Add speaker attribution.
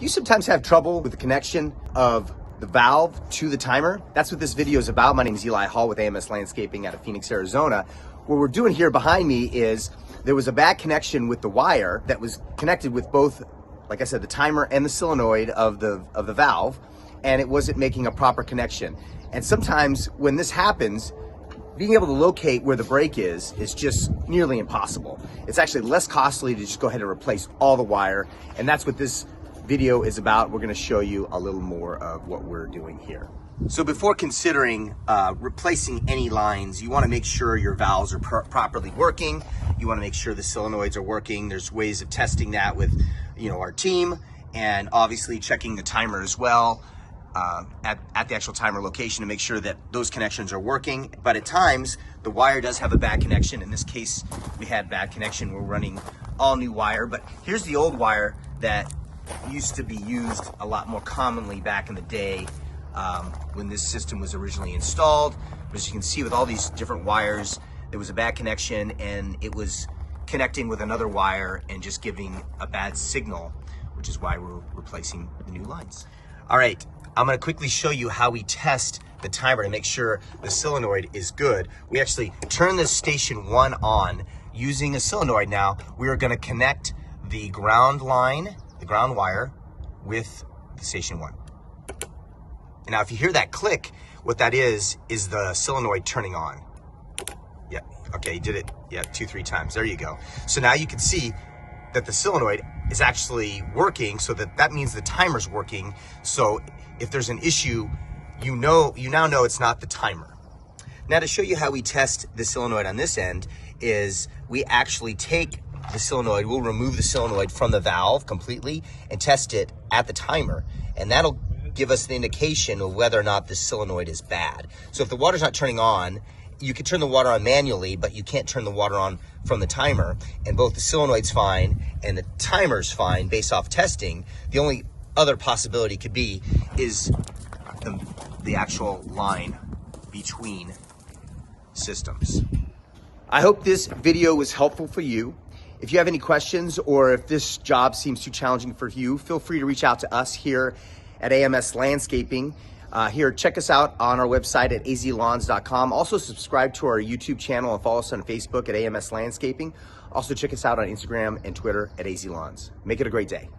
Speaker 1: You sometimes have trouble with the connection of the valve to the timer. That's what this video is about. My name is Eli Hall with AMS Landscaping out of Phoenix, Arizona. What we're doing here behind me is there was a bad connection with the wire that was connected with both, like I said, the timer and the solenoid of the valve, and it wasn't making a proper connection. And sometimes when this happens, being able to locate where the break is just nearly impossible. It's actually less costly to just go ahead and replace all the wire, and that's what this video is about. We're gonna show you a little more of what we're doing here. So before considering replacing any lines, you wanna make sure your valves are properly working. You wanna make sure the solenoids are working. There's ways of testing that with our team, and obviously checking the timer as well at the actual timer location to make sure that those connections are working. But at times, the wire does have a bad connection. In this case, we had bad connection. We're running all new wire, but here's the old wire that used to be used a lot more commonly back in the day when this system was originally installed. As you can see, with all these different wires, there was a bad connection and it was connecting with another wire and just giving a bad signal, which is why we're replacing the new lines. All right, I'm gonna quickly show you how we test the timer to make sure the solenoid is good. We actually turn this station 1 on using a solenoid. Now, we are gonna connect the ground line, the ground wire, with the station 1. And now if you hear that click, what that is the solenoid turning on. Yeah, okay, you did it, 2-3 times, there you go. So now you can see that the solenoid is actually working, so that means the timer's working. So if there's an issue, you now know it's not the timer. Now to show you how we test the solenoid on this end is we actually take the solenoid, we'll remove the solenoid from the valve completely and test it at the timer. And that'll give us the indication of whether or not the solenoid is bad. So if the water's not turning on, you can turn the water on manually, but you can't turn the water on from the timer. And both the solenoid's fine and the timer's fine based off testing. The only other possibility could be is the actual line between systems. I hope this video was helpful for you. If you have any questions or if this job seems too challenging for you, feel free to reach out to us here at AMS Landscaping. Check us out on our website at AZLawns.com. Also subscribe to our YouTube channel and follow us on Facebook at AMS Landscaping. Also check us out on Instagram and Twitter at AZLawns. Make it a great day.